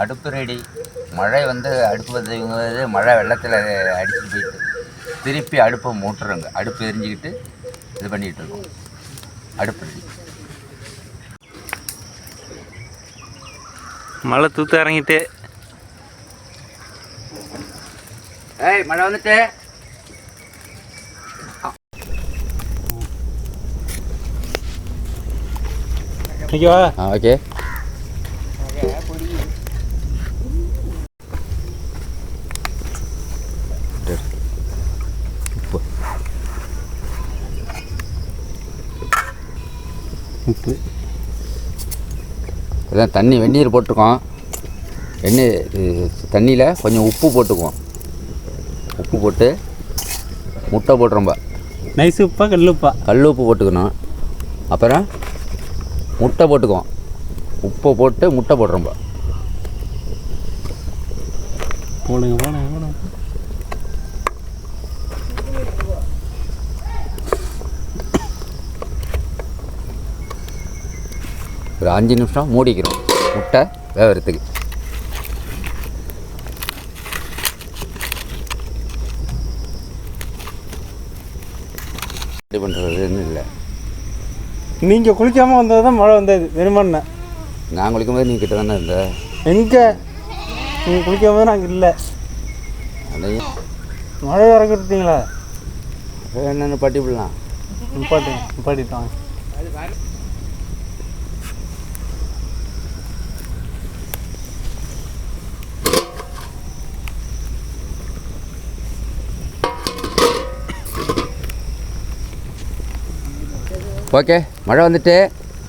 அடுப்பு ரெடி. மழை வந்து அடுப்பு பற்ற மழை வெள்ளத்தில் அடிச்சுட்டு போயிட்டு திருப்பி அடுப்பை மூட்டுறோங்க. அடுப்பு எரிஞ்சிக்கிட்டு இது பண்ணிகிட்டு இருக்கோம். அடுப்பு ரெடி. மழை தூத்து இறங்கிட்டு மழை வந்துட்டு ஓகேவா? ஓகே. உப்பு இதான் தண்ணி வெந்நீர் போட்டிருக்கோம். தண்ணியில் கொஞ்சம் உப்பு போட்டுக்குவோம். உப்பு போட்டு முட்டை போட்டுரும்ப. நைஸ் உப்பா கல் உப்பா? கல் உப்பு போட்டுக்கணும். அப்புறம் முட்டை போட்டுக்குவோம். உப்பை போட்டு முட்டை போட்டுரும்ப. போடுங்க போடுங்க போடுங்க. ஒரு 5 நிமிஷம் மூடிக்கிறோம் முட்டை வேகிறதுக்கு. ரெடி பண்ணுறதுன்னு இல்லை. நீங்கள் குளிக்காமல் வந்தது தான் மழை வந்தது வெறுமண்ண. நான் குளிக்கும்போது நீ கிட்ட தானே இருந்த. எங்கே நீங்கள் குளிக்கும்போது நாங்கள் இல்லை. அதையும் மழை இறக்கிட்டீங்களா? என்னென்னு பட்டிப்பிடலாம். நிப்பாட்டிட்டாங்க. ஓகே, மழை வந்துட்டு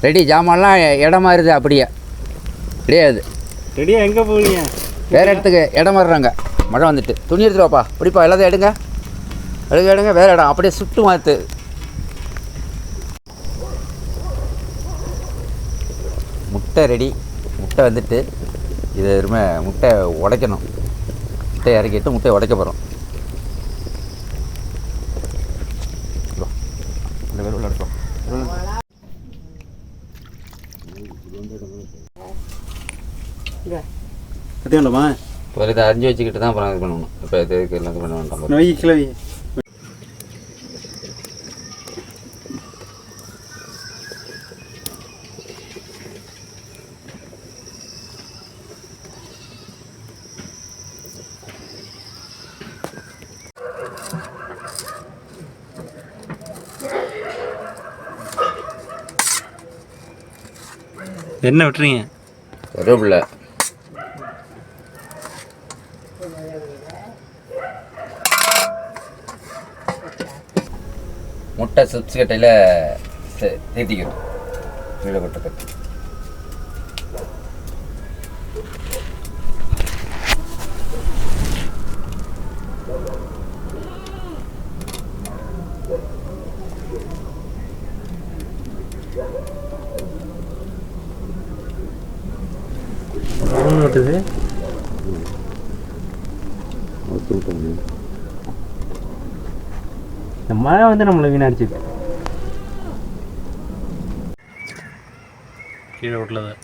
ரெடி. ஜாமான்லாம் இடம் மாறுது. அப்படியே கிடையாது. ரெடியா? எங்கே போவீங்க? வேறு இடத்துக்கு இடம் மாறுறாங்க. மழை வந்துட்டு துணி எடுத்துருவாப்பா. பிடிப்பா, எல்லாத்தையும் எடுங்க எடுங்க. வேறு இடம் அப்படியே சுட்டு மாற்று. முட்டை ரெடி. முட்டை வந்துட்டு இது முட்டை உடைக்கணும். முட்டை இறக்கிட்டு முட்டையை உடைக்க போகிறோம். கத்தியாண்டமா ஒரு இதை அரிஞ்சு வச்சுக்கிட்டு தான் அப்புறம் இது பண்ணணும். இப்போ இதுக்கு எல்லாம் பண்ண வேண்டாம். நோய் கிளவி என்ன விட்டுறீங்க? கருவேப்பிலை, முட்டை சிப்ஸ் கட்டையில் தேத்திக்கணும். கீழே கொட்டை இந்த மழை வந்து நம்மளை வீணடிச்சுது. கீழே விடலது.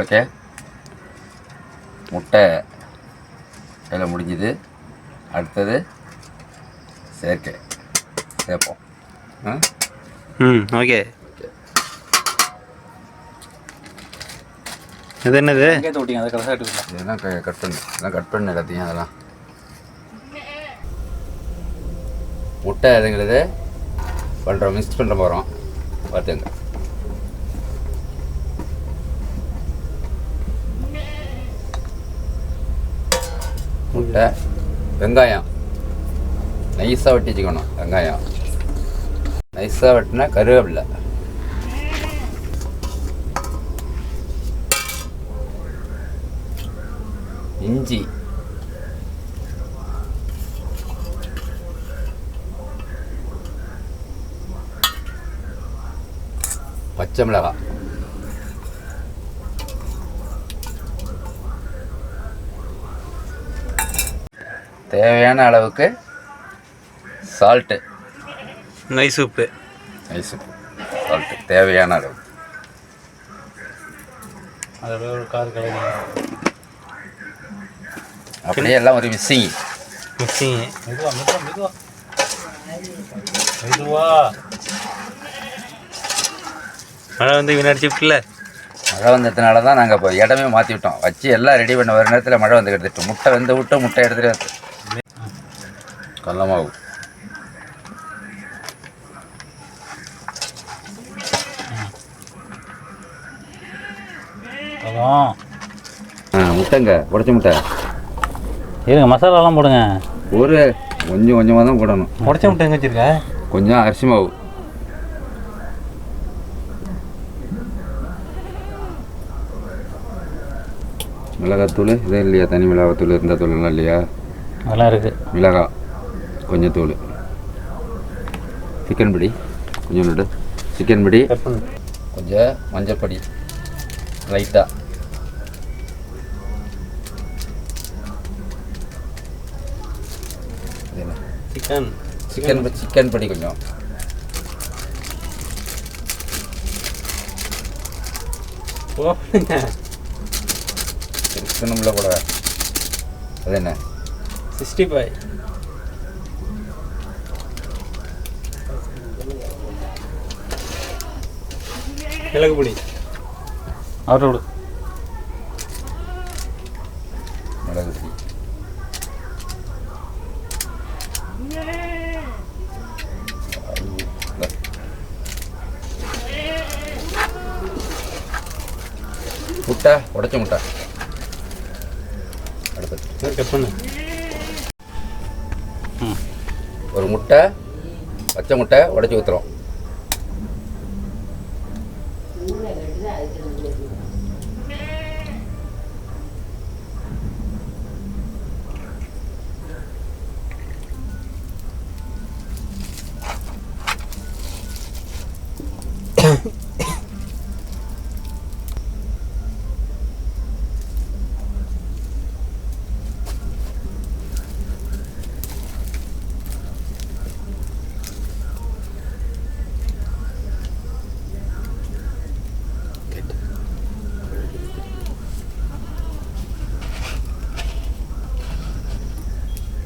ஓகே, முட்டை வேலை முடிஞ்சுது. அடுத்தது சேர்ப்போம். ஓகே. இது என்னது? இதெல்லாம் கட் பண்ணு. இதெல்லாம் கட் பண்ணு எல்லாத்தையும். அதெல்லாம் முட்டை இதுங்கிறது பண்ணுறோம், மிக்ஸ் பண்ண போகிறோம். பார்த்துங்க. முட்டை, வெங்காயம் நைஸாக வெட்டி வச்சுக்கணும். வெங்காயம் நைஸாக வெட்டினா கருவேப்பிலை, இஞ்சி, பச்சை மிளகாய், தேவையான அளவுக்கு சால்ட்டு, நைஸ் உப்பு, நைஸ் உப்பு, சால்ட்டு தேவையான அளவு. அதோட ஒரு கார் கலரி அப்படியே எல்லாம் ஒரு மிக்சிங். மெதுவா மெதுவா மெதுவா மெதுவா. மழை வந்து வினாடிச்சுல. மழை வந்ததுனால தான் நாங்கள் இப்போ இடமே மாற்றி விட்டோம். வச்சு எல்லாம் ரெடி பண்ண ஒரு நேரத்தில் மழை வந்து எடுத்துட்டு முட்டை வெந்து விட்டு முட்டை எடுத்துகிட்டு கடல மாவு. முட்டைங்க உடச்ச முட்டை. இருங்க, மசாலாலாம் போடுங்க. ஒரு கொஞ்சம் கொஞ்சமாக தான் போடணும். உடச்ச முட்டை எங்கே வச்சுருக்க? கொஞ்சம் அரிசி மாவு, மிளகாத்தூள் இதே இல்லையா? தனி மிளகாத்தூள் இருந்த தூள்லாம் இல்லையா? அதெல்லாம் இருக்குது. மிளகாய் கொஞ்சம் தூள், சிக்கன் பொடி கொஞ்சோண்டு, சிக்கன் பொடி கொஞ்சம், மஞ்சள் பொடி லைட்டாக, சிக்கன் பொடி கொஞ்சம், சிக்கனும்ல கூட அது என்ன 65 மிளகு பொடி அவரோட மிளகு பொடி, முட்டை உடைச்ச முட்டை அடுத்து கட் பண்ணு. ஒரு முட்டை, பச்சை முட்டை உடைச்சி ஊற்றுறோம்.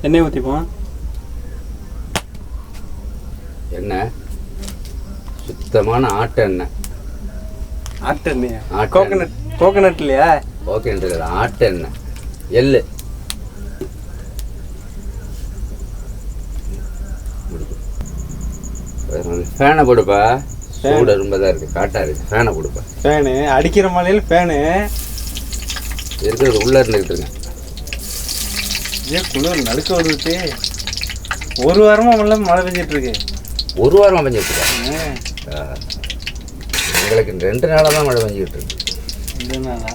எண்ணெய் ஊற்றிப்போம். எண்ணெய் சுத்தமான ஆட்டு எண்ணெய். ஆட்டு எண்ணெய்? கோகனட் இல்லையா? கோகனட் இல்லை, ஆட்டு எண்ணெய். எள்ளு ஃபேனை போடுப்பா, சூடு ரொம்ப தான் இருக்குது, காட்டாக இருக்குது. ஃபேனை போடுப்பா. ஃபேனு அடிக்கிற மழையில் ஃபேனு இருக்கிறது உள்ளே இருந்துக்கிட்டுருங்க. ஏன் குளிர் நடுக்க விடுவிட்டு? ஒரு வாரமாக மழை பெஞ்சிட்டு இருக்கு. ஒரு வாரமாக பெஞ்சிட்டு இருக்கா? எங்களுக்கு 2 நாளாக தான் மழை பெஞ்சிக்கிட்டு இருக்கு. 2 நாளா?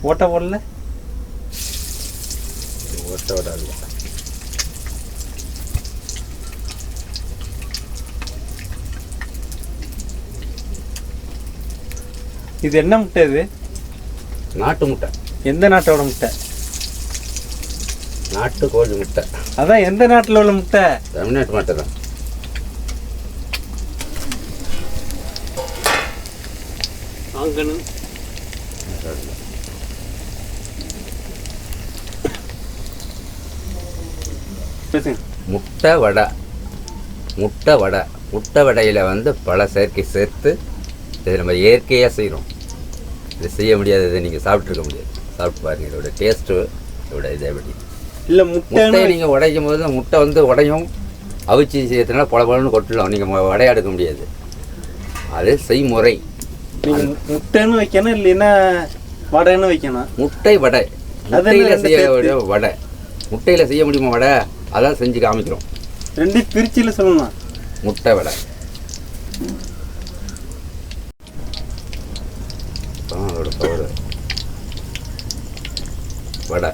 ஓட்ட போடல? ஓட்ட ஓடாது. இது என்ன முட்டை? இது நாட்டு முட்டை. எந்த நாட்டோட முட்டை? நாட்டு கோழி முட்டை. அதான் எந்த நாட்டில் உள்ள முட்டை? தமிழ்நாட்டு முட்டை தான். முட்டை வடை. முட்டை வடை. முட்டை வடையில் வந்து பல செயற்கை சேர்த்து இதை நம்ம இயற்கையாக செய்கிறோம். இது செய்ய முடியாது, இதை நீங்கள் சாப்பிட்ருக்க முடியாது. சாப்பிட்டு பாருங்கள், இதோட டேஸ்ட்டு இதோட இதை எப்படி இல்லை. முட்டையை நீங்கள் உடைக்கும் போது முட்டை வந்து உடையும். அவிச்சி செய்யறதுனால பழன்னு கொட்டலாம். நீங்கள் வடையை எடுக்க முடியாது. அது செய்முறை. முட்டைன்னு வைக்கணும், இல்லைன்னா வடைன்னு வைக்கணும். முட்டை வடை. முட்டையில் செய்ய வடை. முட்டையில் செய்ய முடியுமா வடை? அதான் செஞ்சு காமிக்கிறோம். 2 திருச்சியில் சொல்லணும். முட்டை வடை. அதோட பவர் வடை.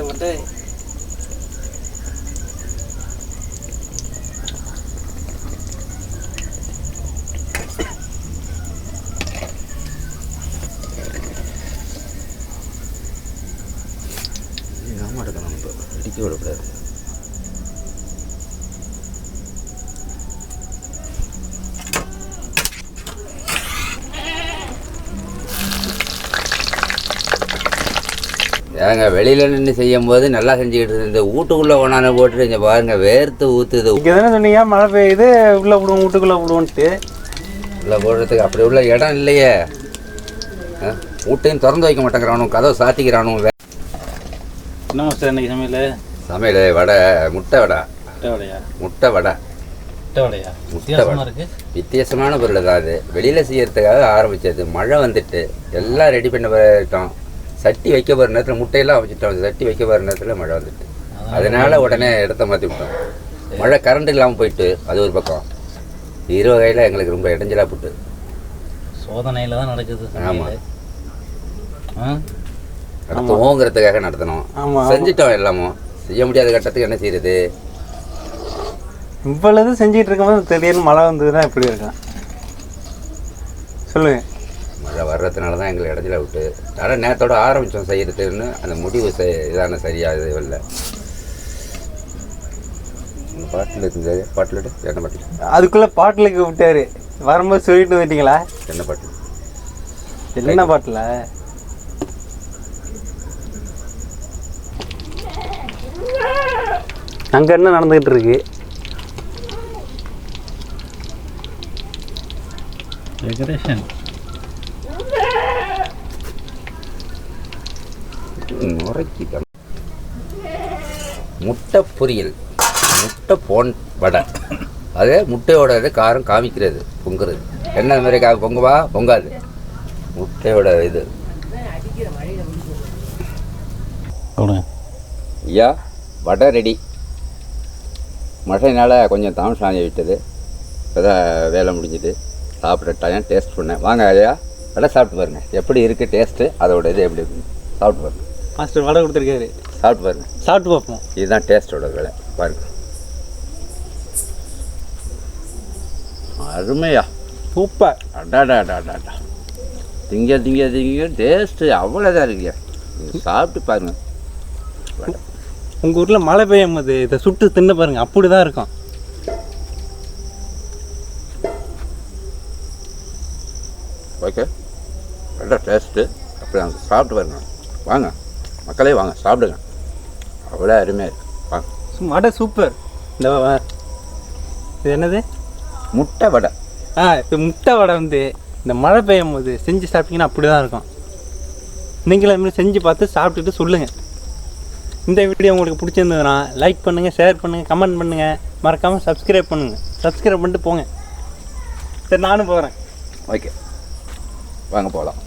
வட்டை நாம எடுக்கணும், இப்போ இடிக்க விடக்கூடாது. ஏங்க வெளியில் நின்று செய்யும் போது நல்லா செஞ்சுக்கிட்டு இருந்தது, வீட்டுக்குள்ளே கொண்டாந்து போட்டுட்டு இங்கே பாருங்க வேர்த்து ஊற்றுது. இங்கே தானே சொன்னீங்க மழை பெய்யுது உள்ளே விடுவோம் வீட்டுக்குள்ளே விடுவோன்ட்டு. உள்ளே போடுறதுக்கு அப்படி உள்ள இடம் இல்லையே. வீட்டையும் திறந்து வைக்க மாட்டேங்கிறானும், கதவை சாத்திக்கிறானும். என்ன மாஸ்டர் இன்னைக்கு சமையல் வடை, முட்டை வடை. முட்டை வடை வித்தியாசமான பொருள் தான் அது. வெளியில் செய்யறதுக்காக ஆரம்பித்தது. மழை வந்துட்டு எல்லாம் ரெடி பண்ண போயிட்டோம். சட்டி வைக்க போகிற நேரத்தில் முட்டையெல்லாம் வச்சுட்டோம். சட்டி வைக்க போகிற நேரத்தில் மழை வந்துட்டு அதனால உடனே இடத்த மாற்றி விட்டோம். மழை கரண்ட் இல்லாமல் போயிட்டு அது ஒரு பக்கம். இரு வகையில் எங்களுக்கு ரொம்ப இடைஞ்சலாக போட்டு சோதனையில் தான் நடக்குது. ஆமாம், நடத்துவோங்கிறதுக்காக நடத்தணும். செஞ்சிட்டோம், எல்லாமும் செய்ய முடியாத கட்டத்துக்கு என்ன செய்யறது. இவ்வளவு செஞ்சிட்டு இருக்கும்போது திடீர்னு மழை வந்ததுன்னா எப்படி இருக்கலாம் சொல்லுங்க. மழை வர்றதுனால தான் எங்களுக்கு இடத்துல விட்டு. ஆனால் நேரத்தோட ஆரம்பித்தோம் செய்யறதுன்னு அந்த முடிவு இதான சரியாக இல்லை. பாட்டில் இருந்தது, பாட்டில் என்ன பாட்டில்? அதுக்குள்ளே பாட்டிலுக்கு விட்டாரு. வரும்போது சொல்லிட்டு வந்துட்டீங்களா? என்ன பாட்டில்? என்ன பாட்டில்? அங்கே என்ன நடந்துக்கிட்டு இருக்கு? டெக்கரேஷன். நுரைக்கிட்டோம். முட்டை பொரியல், முட்டை வடை. அது முட்டையோட இது காரம் காமிக்கிறது, பொங்குறது. என்ன மாதிரி பொங்குவா? பொங்காது. முட்டையோட இது. ஐயா வடை ரெடி. மழையினால் கொஞ்சம் தாமசம் ஆகி விட்டது. இப்போ தான் வேலை முடிஞ்சுது. சாப்பிட்ற டைம் டேஸ்ட் பண்ணேன். வாங்க ஐயா வடை சாப்பிட்டு பாருங்கள் எப்படி இருக்குது டேஸ்ட்டு. அதோட இது எப்படி இருக்குது சாப்பிட்டு பாருங்கள். மாஸ்டர் வடை கொடுத்துருக்காரு, சாப்பிட்டு பாருங்கள். சாப்பிட்டு பார்ப்போம். இதுதான் டேஸ்ட்டோட வேலை பாருங்கள். அருமையா, சூப்பர். அடாடாடாடாடா, திங்க டேஸ்ட்டு அவ்வளோதான் இருக்குயா. நீங்கள் சாப்பிட்டு பாருங்கள். உங்கள் ஊரில் மழை பெய்யும் போது இதை சுட்டு தின்னு பாருங்கள், அப்படி தான் இருக்கும். ஓகே, நல்ல டேஸ்ட்டு. அப்படி நாங்கள் சாப்பிட்டு பாருங்க. வாங்க மக்களே, வாங்க சாப்பிடுங்க. அவ்வளோ அருமையாக இருக்குது. வாங்க. வடை சூப்பர். இந்த இது என்னது? முட்டை வடை. இப்போ முட்டை வடை வந்து இந்த மழை பெய்யும் போது செஞ்சு சாப்பிட்டீங்கன்னா அப்படி தான் இருக்கும். நீங்களும் அதுமாதிரி செஞ்சு பார்த்து சாப்பிட்டுட்டு சொல்லுங்கள். இந்த வீடியோ உங்களுக்கு பிடிச்சிருந்ததுன்னா லைக் பண்ணுங்கள், ஷேர் பண்ணுங்கள், கமெண்ட் பண்ணுங்கள், மறக்காமல் சப்ஸ்கிரைப் பண்ணுங்கள். சப்ஸ்கிரைப் பண்ணிட்டு போங்க. சரி நானும் போகிறேன். ஓகே வாங்க போகலாம்.